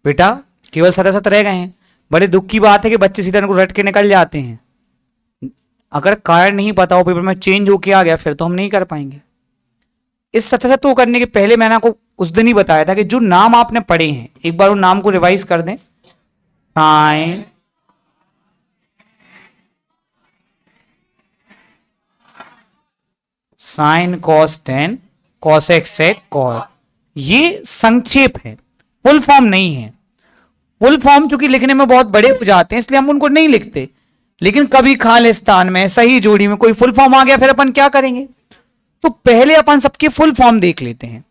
बेटा केवल 77 रह गए हैं। बड़े दुख की बात है कि बच्चे सीधा इनको रट के निकल जाते हैं। अगर कारण नहीं पता हो, पेपर में चेंज होके आ गया, फिर तो हम नहीं कर पाएंगे। इस 77 को करने के पहले मैंने आपको उस दिन ही बताया था कि जो नाम आपने पढ़े हैं एक बार उन नाम को रिवाइज कर दें। Sine, sine cos tan, cosec sec cot, ये संक्षेप है, फुल फॉर्म नहीं है। फुल फॉर्म चूंकि लिखने में बहुत बड़े हो जाते हैं इसलिए हम उनको नहीं लिखते, लेकिन कभी खालिस्तान में सही जोड़ी में कोई फुल फॉर्म आ गया फिर अपन क्या करेंगे। तो पहले अपन सबके फुल फॉर्म देख लेते हैं।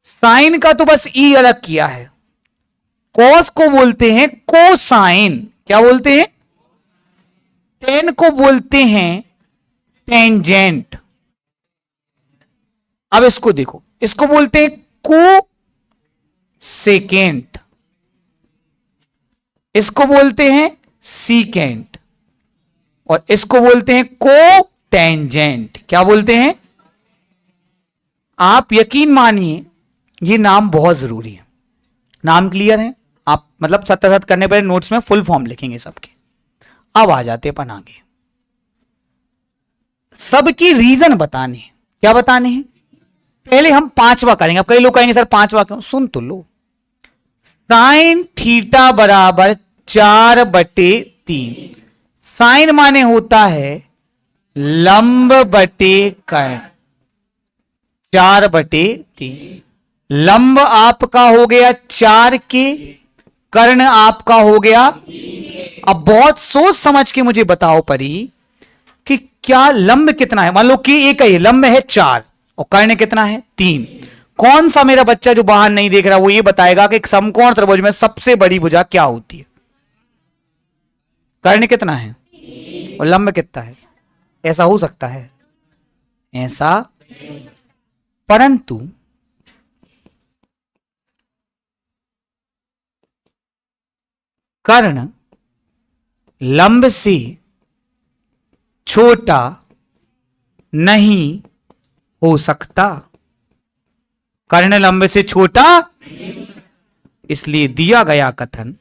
साइन का तो बस ई अलग किया है। कॉस को बोलते हैं कोसाइन, क्या बोलते हैं? टेन को बोलते हैं टेंजेंट। अब इसको देखो, इसको बोलते हैं को सेकेंट, इसको बोलते हैं सीकेंट, और इसको बोलते हैं को टेंजेंट। क्या बोलते हैं? आप यकीन मानिए ये नाम बहुत जरूरी है। नाम क्लियर है? आप मतलब सत्य करने पर नोट्स में फुल फॉर्म लिखेंगे सबके। अब आ जाते अपन आगे, सबकी रीजन बताने हैं। क्या बताने हैं? पहले हम पांचवा करेंगे। अब कई लोग कहेंगे सर पांचवा क्यों? सुन तो लो। साइन थीटा बराबर 4/3। साइन माने होता है लंब बटे कर्ण, 4/3। लंब आपका हो गया 4 के, कर्ण आपका हो गया। अब बहुत सोच समझ के मुझे बताओ परी कि क्या लंब कितना है। मान लो कि एक है, लंब है 4 और कर्ण कितना है 3। कौन सा मेरा बच्चा जो बाहर नहीं देख रहा वो ये बताएगा कि एक समकोण त्रिभुज में सबसे बड़ी भुजा क्या होती है? कर्ण कितना है और लंब कितना है? ऐसा हो सकता है? ऐसा, परंतु कर्ण लंब से छोटा नहीं हो सकता। कर्ण लंब से छोटा, इसलिए दिया गया कथन,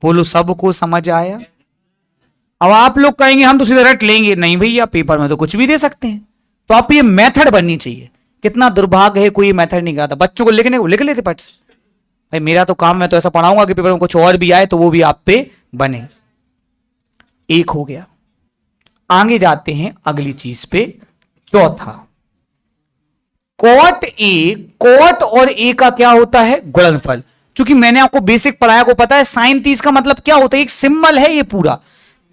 बोलो सबको समझ आया? अब आप लोग कहेंगे हम तो सीधे रट लेंगे। नहीं भैया, पेपर में तो कुछ भी दे सकते हैं, तो आप ये मेथड बननी चाहिए। कितना दुर्भाग्य है कोई मेथड नहीं कराता बच्चों को। लिखने को लिख लेते पट से। भाई मेरा तो काम, मैं तो ऐसा पढ़ाऊंगा कि पेपर में कुछ और भी आए तो वो भी आप पे बने। एक हो गया। आगे जाते हैं अगली चीज पे, चौथा। कॉट ए, कॉट और ए का क्या होता है? गुणनफल। चूंकि मैंने आपको बेसिक पढ़ाया को पता है साइन 30 का मतलब क्या होता है, एक सिंबल है ये पूरा।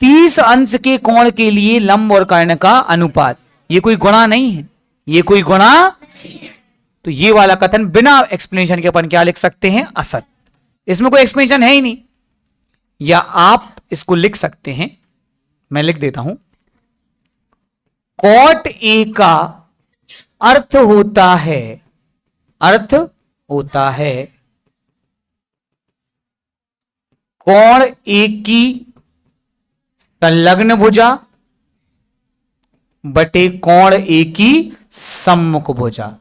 30 अंश के कोण के लिए लंब और कर्ण का अनुपात। ये कोई गुणा नहीं है, ये कोई गुणा। तो ये वाला कथन बिना एक्सप्लेनेशन के अपन क्या लिख सकते हैं? असत। इसमें कोई एक्सप्लेनेशन है ही नहीं। या आप इसको लिख सकते हैं, मैं लिख देता हूं। कॉट ए का अर्थ होता है, अर्थ होता है कोण ए की संलग्न भुजा बटे कोण ए की सम्मुख भुजा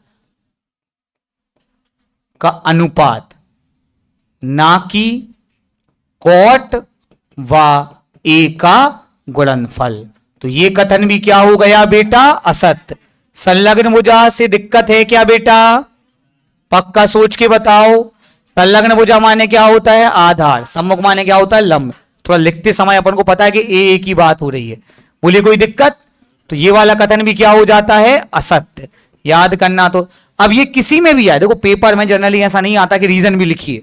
का अनुपात, ना कि कॉट व ए का गुणनफल। तो ये कथन भी क्या हो गया बेटा? असत्य। संलग्न भुजा से दिक्कत है क्या बेटा? पक्का सोच के बताओ। संलग्न भुजा माने क्या होता है? आधार। सम्मुख माने क्या होता है? लंब। थोड़ा लिखते समय अपन को पता है कि ए की बात हो रही है। बोलिए कोई दिक्कत? तो ये वाला कथन भी क्या हो जाता है? असत्य। याद करना। तो अब ये किसी में भी आए, देखो पेपर में जनरली ऐसा नहीं आता कि रीजन भी लिखिए।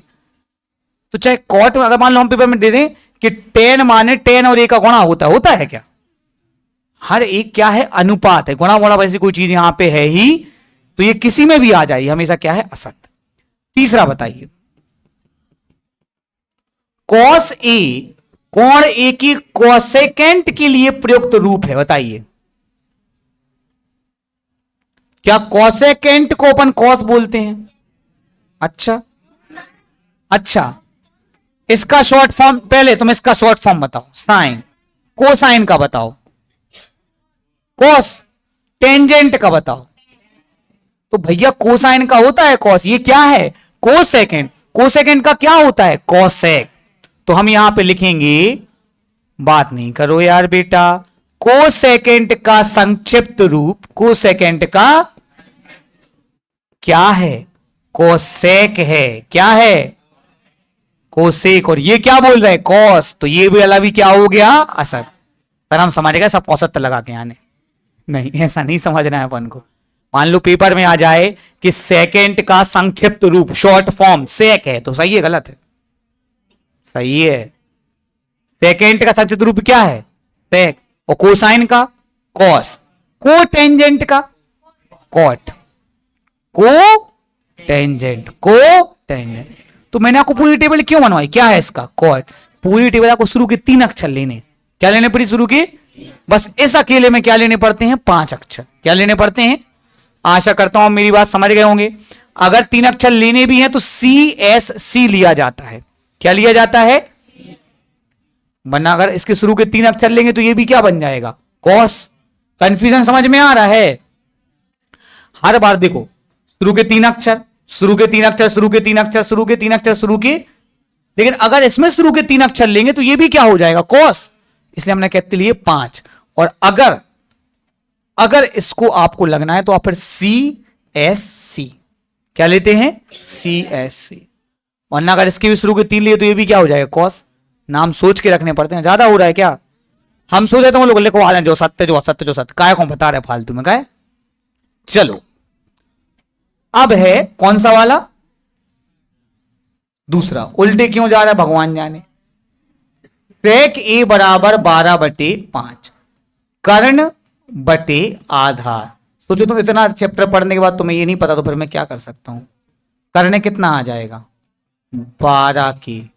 तो चाहे कॉट में, अगर मान लो हम पेपर में दे दें कि टेन माने टेन और ए का गुणा होता है क्या? हर एक क्या है? अनुपात है। गुणा गुणा वैसी कोई चीज यहां पे है ही, तो ये किसी में भी आ जाए हमेशा क्या है? असत्य। तीसरा बताइए, कॉस ए, कोण ए की कोसेकेंट के लिए प्रयुक्त रूप है। बताइए क्या कोसेकेंट को अपन कॉस बोलते हैं? अच्छा अच्छा, इसका शॉर्ट फॉर्म, पहले तुम इसका शॉर्ट फॉर्म बताओ। साइन। कोसाइन का बताओ। कॉस। टेंजेंट का बताओ। तो भैया कोसाइन का होता है कॉस। ये क्या है? कोसेकेंट। कोसेकेंड का क्या होता है? कोसेक। तो हम यहां पे लिखेंगे, बात नहीं करो यार बेटा, कोसेकेंड का संक्षिप्त रूप, कोसेकेंड का क्या है? कोसेक है। क्या है? कोसेक। और ये क्या बोल रहे हैं? कॉस। तो ये भी वाला भी क्या हो गया? असत। पर हम समझ गए सब औसत लगा के आने, नहीं ऐसा नहीं समझना है अपन को। मान लो पेपर में आ जाए कि सेकेंड का संक्षिप्त रूप, शॉर्ट फॉर्म सेक है, तो सही है गलत है? सही है। सेकेंड का संक्षिप्त रूप क्या है? सेक। और कोसाइन का? कॉस। को टेंजेंट का? कॉट। को टेंजेंट, को टेंजेंट। तो मैंने आपको पूरी टेबल क्यों बनवाई? क्या है इसका? कॉट। पूरी टेबल आपको शुरू के 3 अक्षर लेने। क्या लेने पड़ी शुरू के? बस इस अकेले में क्या लेने पड़ते हैं? 5 अक्षर। क्या लेने पड़ते हैं? आशा करता हूं मेरी बात समझ गए होंगे। अगर 3 अक्षर लेने भी हैं तो CSC लिया जाता है। क्या लिया जाता है? वरना अगर इसके शुरू के 3 अक्षर लेंगे तो ये भी क्या बन जाएगा? कॉस। कंफ्यूजन समझ में आ रहा है? हर बार देखो, शुरू के 3 अक्षर, शुरू के 3 अक्षर, शुरू के 3 अक्षर, शुरू के 3 अक्षर, शुरू के, लेकिन अगर इसमें शुरू के 3 अक्षर लेंगे तो ये भी क्या हो जाएगा? कॉस। इसलिए हमने कहते लिए 5। और अगर इसको आपको लगना है तो आप फिर CSC क्या लेते हैं? CSC। वरना अगर इसके भी शुरू के 3 लिए तो ये भी क्या हो जाएगा? कॉस। नाम सोच के रखने पड़ते हैं। ज्यादा हो रहा है क्या? हम सोच रहे थे लोग लिखवा दें जो सत्य जो असत्य जो सत्य, काय को बता रहे फालतू में काय। चलो अब है कौन सा वाला? दूसरा। उल्टे क्यों जा रहा है भगवान जाने। सेक A बराबर 12/5, कर्ण बटे आधार। सोचो तुम इतना चैप्टर पढ़ने के बाद तुम्हें ये नहीं पता तो फिर मैं क्या कर सकता हूं। कर्ण कितना आ जाएगा? 12 की।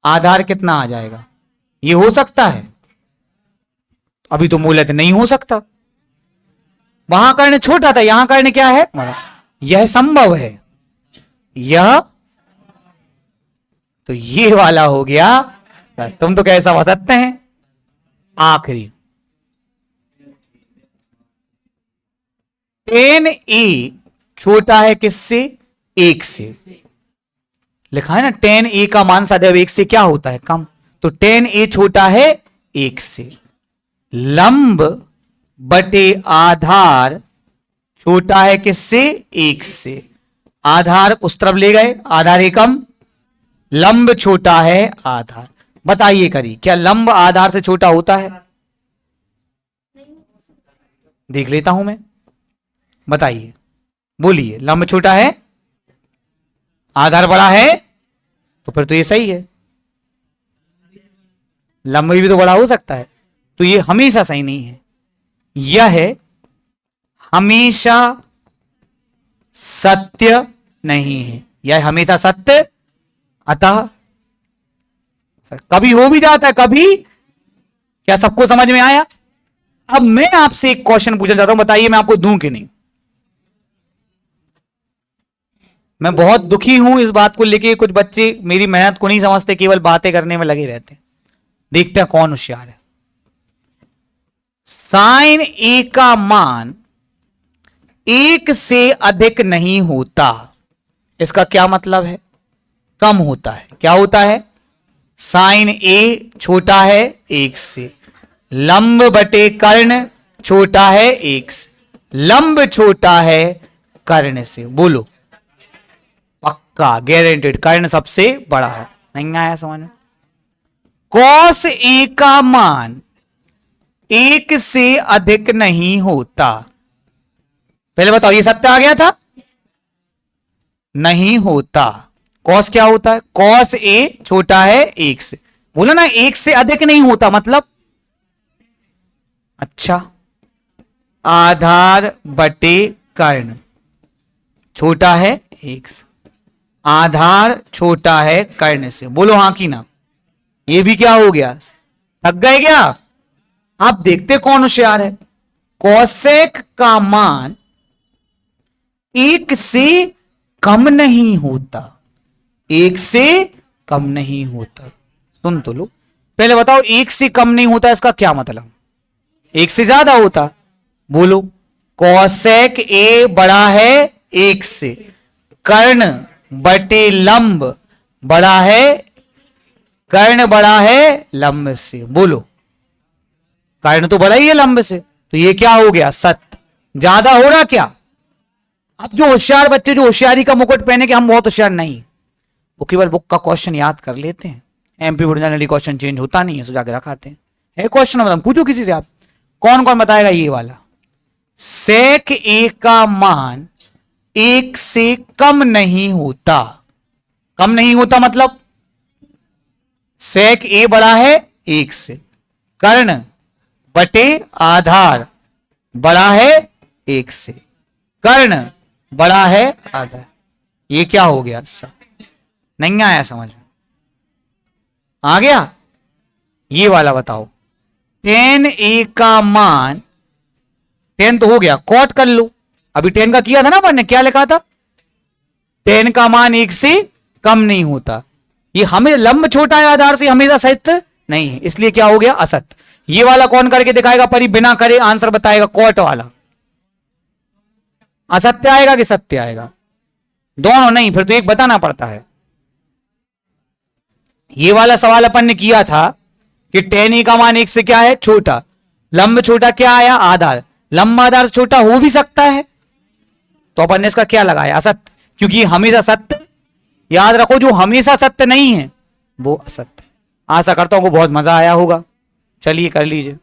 आधार कितना आ जाएगा? ये हो सकता है? अभी तो मूलतः नहीं हो सकता। वहां कर्ण छोटा था, यहां कर्ण क्या है? बड़ा। यह संभव है। यह तो ये वाला हो गया। तुम तो कैसा हो सकते हैं। आखिरी 10A छोटा है किससे? 1 से। लिखा है ना 10A का मान सदैव 1 से क्या होता है? कम। तो 10A छोटा है 1 से। लंब बटे आधार छोटा है किससे? 1 से। आधार उस तरफ ले गए, आधार एकम, लंब छोटा है आधार। बताइए करिए, क्या लंब आधार से छोटा होता है? देख लेता हूं मैं, बताइए, बोलिए। लंब छोटा है, आधार बड़ा है, तो फिर तो ये सही है। लंब भी तो बड़ा हो सकता है, तो ये हमेशा सही नहीं है। यह हमेशा सत्य नहीं है, यह हमेशा सत्य, अतः कभी हो भी जाता है, कभी। क्या सबको समझ में आया? अब मैं आपसे एक क्वेश्चन पूछना चाहता हूं, बताइए मैं आपको दूं कि नहीं। मैं बहुत दुखी हूं इस बात को लेके, कुछ बच्चे मेरी मेहनत को नहीं समझते, केवल बातें करने में लगे रहते हैं। देखते हैं कौन होशियार है। साइन ए का मान 1 से अधिक नहीं होता, इसका क्या मतलब है? कम होता है। क्या होता है? साइन ए छोटा है 1 से, लंब बटे कर्ण छोटा है 1 से, लंब छोटा है कर्ण से। बोलो पक्का, गारंटेड, कर्ण सबसे बड़ा है। नहीं आया समझ में? कॉस ए का मान 1 से अधिक नहीं होता। पहले बताओ, ये सत्य आ गया था? नहीं होता। कॉस क्या होता है? कॉस ए छोटा है 1 से। बोला ना 1 से अधिक नहीं होता, मतलब अच्छा, आधार बटे कर्ण छोटा है 1 से, आधार छोटा है कर्ण से। बोलो हाँ की ना। ये भी क्या हो गया? थक गए क्या? आप देखते कौन होशियार है। कॉसेक का मान 1 से कम नहीं होता, 1 से कम नहीं होता। सुन तो लो, पहले बताओ 1 से कम नहीं होता इसका क्या मतलब? 1 से ज्यादा होता। बोलो, कॉसेक ए बड़ा है 1 से, कर्ण बटे लंब बड़ा है, कर्ण बड़ा है लंब से। बोलो, कर्ण तो बड़ा ही है लंब से, तो ये क्या हो गया? सत्य। ज्यादा हो रहा क्या? अब जो होशियार बच्चे जो होशियारी का मुकुट पहने कि हम बहुत होशियार नहीं, वो केवल बुक का क्वेश्चन याद कर लेते हैं। MP board generally question change होता नहीं है, सो जाके रखाते हैं। है क्वेश्चन मतलब पूछो किसी से आप, कौन कौन बताएगा ये वाला? सेक ए का मान 1 से कम नहीं होता। कम नहीं होता मतलब सेक ए बड़ा है 1 से, कर्ण बटे आधार बड़ा है 1 से, कर्ण बड़ा है आधार। ये क्या हो गया? सब नहीं आया समझ में? आ गया? ये वाला बताओ, tan ए का मान, tan तो हो गया, कॉट कर लो। अभी tan का किया था ना अपन ने, क्या लिखा था? tan का मान 1 से कम नहीं होता। ये हमें लंब छोटा है आधार से, हमेशा सत्य नहीं है, इसलिए क्या हो गया? असत्य। ये वाला कौन करके दिखाएगा? परी बिना करे आंसर बताएगा। कॉट वाला असत्य आएगा कि सत्य आएगा? दोनों नहीं, फिर तो एक बताना पड़ता है। ये वाला सवाल अपन ने किया था कि tan ए का मान 1 से क्या है? छोटा। लंब छोटा क्या आया? आधार। लंब आधार से छोटा हो भी सकता है, तो अपन ने इसका क्या लगाया? असत्य, क्योंकि हमेशा सत्य। याद रखो, जो हमेशा सत्य नहीं है वो असत्य। आशा करता हूं को बहुत मजा आया होगा। चलिए कर लीजिए।